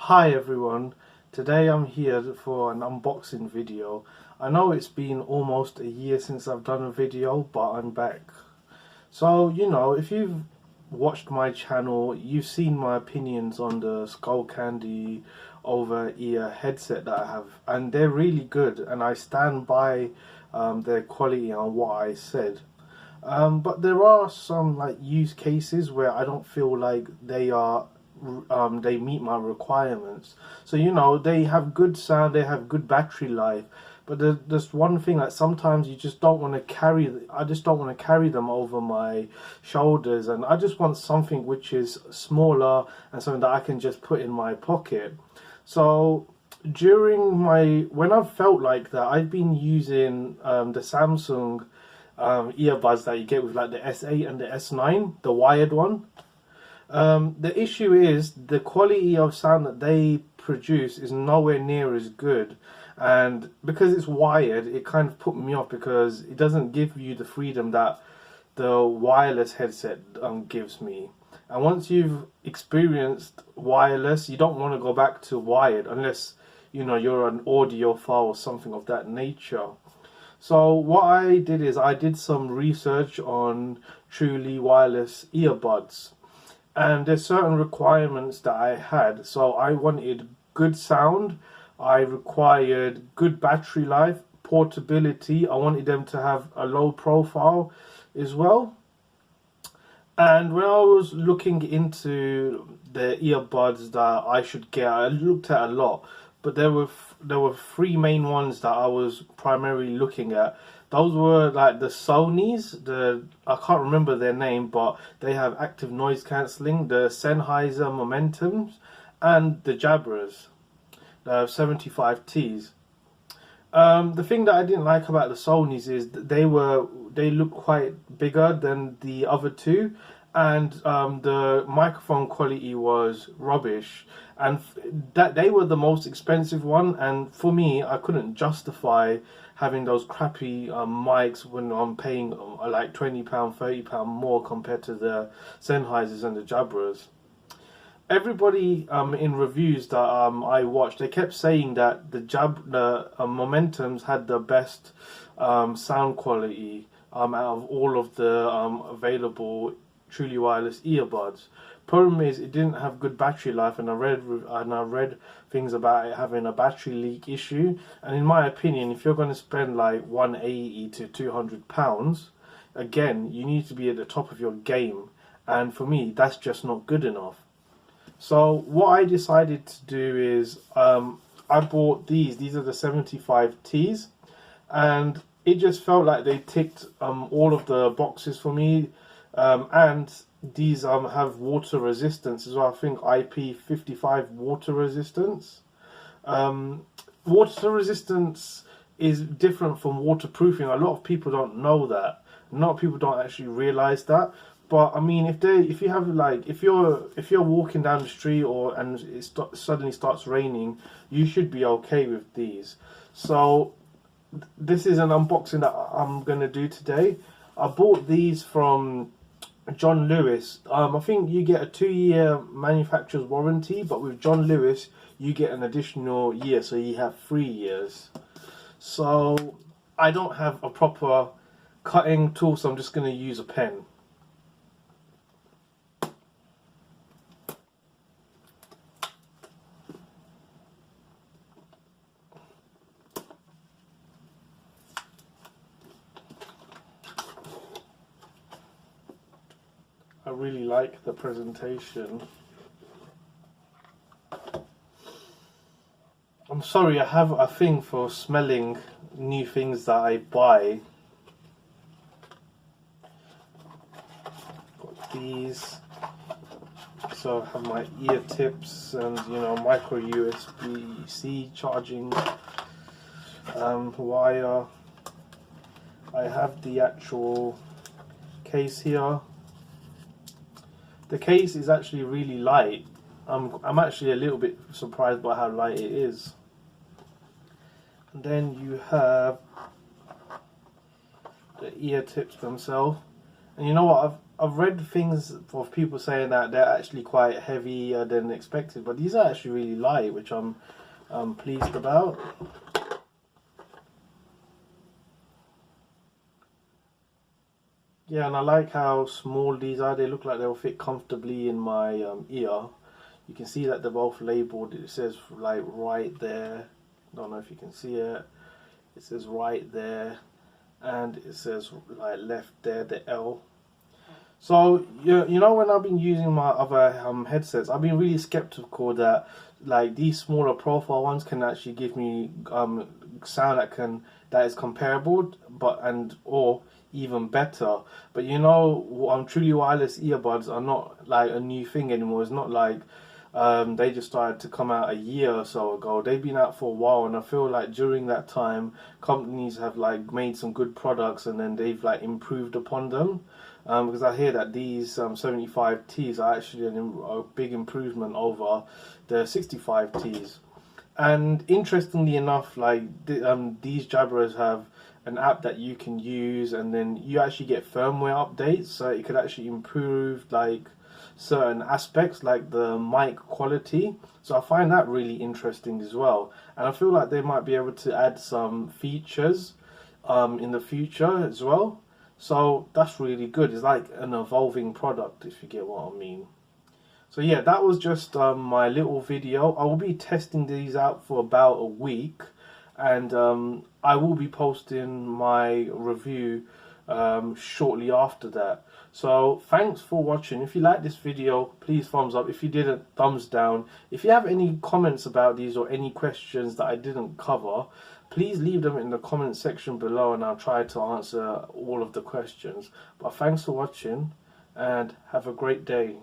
Hi everyone, today I'm here for an unboxing video. I know it's been almost a year since I've done a video, but I'm back. So, if you've watched my channel, you've seen my opinions on the Skull Candy over ear headset that I have, and they're really good, and I stand by their quality and what I said. But there are some use cases where I don't feel like they meet my requirements. So they have good sound, they have good battery life, but there's one thing that sometimes you just don't want to carry. I just don't want to carry them over my shoulders, and I just want something which is smaller and something that I can just put in my pocket. So when I've felt like that, I've been using the Samsung earbuds that you get with like the S8 and the S9, the wired one. The issue is the quality of sound that they produce is nowhere near as good, and because it's wired, it kind of put me off because it doesn't give you the freedom that the wireless headset gives me. And once you've experienced wireless, you don't want to go back to wired unless you're an audiophile or something of that nature. So what I did is I did some research on truly wireless earbuds, and there's certain requirements that I had. So I wanted good sound, I required good battery life, portability, I wanted them to have a low profile as well. And when I was looking into the earbuds that I should get, I looked at a lot, but there were three main ones that I was primarily looking at. Those were like the Sony's, I can't remember their name, but they have active noise cancelling, the Sennheiser Momentums, and the Jabras, the 75Ts. The thing that I didn't like about the Sony's is that they look quite bigger than the other two, and the microphone quality was rubbish, and that they were the most expensive one, and for me I couldn't justify having those crappy mics when I'm paying like £20, £30 more compared to the Sennheisers and the Jabras. Everybody in reviews that I watched, they kept saying that the Momentums had the best sound quality out of all of the available truly wireless earbuds. Problem is, it didn't have good battery life, and I read things about it having a battery leak issue. And in my opinion, if you're going to spend like £180 to £200, again, you need to be at the top of your game. And for me, that's just not good enough. So what I decided to do is I bought these. These are the 75Ts, and it just felt like they ticked all of the boxes for me. And these have water resistance as well. I think IP55 water resistance. Water resistance is different from waterproofing. A lot of people don't know that. A lot of people don't actually realize that. But I mean, if you're walking down the street and it suddenly starts raining, you should be okay with these. So this is an unboxing that I'm gonna do today. I bought these from John Lewis. I think you get a 2-year manufacturer's warranty, but with John Lewis you get an additional year, so you have 3 years. So I don't have a proper cutting tool, so I'm just going to use a pen. I really like the presentation. I'm sorry, I have a thing for smelling new things that I buy. Got these. So I have my ear tips and micro USB-C charging wire. I have the actual case here. The case is actually really light. I'm actually a little bit surprised by how light it is. And then you have the ear tips themselves, And you know what? I've read things of people saying that they're actually quite heavier than expected, but these are actually really light, which I'm pleased about. Yeah, and I like how small these are. They look like they'll fit comfortably in my ear. You can see that they're both labeled. It says like right there. Don't know if you can see it. It says right there, and it says like left there, the L. So you know when I've been using my other headsets, I've been really skeptical that like these smaller profile ones can actually give me sound that is comparable, but and or even better. But you know, truly wireless earbuds are not like a new thing anymore. It's not like they just started to come out a year or so ago. They've been out for a while, and I feel like during that time, companies have like made some good products, and then they've like improved upon them. Because I hear that these 75Ts are actually a big improvement over the 65Ts. And interestingly enough, like these Jabras have an app that you can use, and then you actually get firmware updates, so it could actually improve like certain aspects like the mic quality. So I find that really interesting as well, and I feel like they might be able to add some features in the future as well. So that's really good. It's like an evolving product, if you get what I mean. So yeah, that was just my little video. I will be testing these out for about a week, and I will be posting my review shortly after that. So thanks for watching. If you like this video, please thumbs up. If you didn't, thumbs down. If you have any comments about these or any questions that I didn't cover, please leave them in the comment section below, and I'll try to answer all of the questions. But thanks for watching, and have a great day.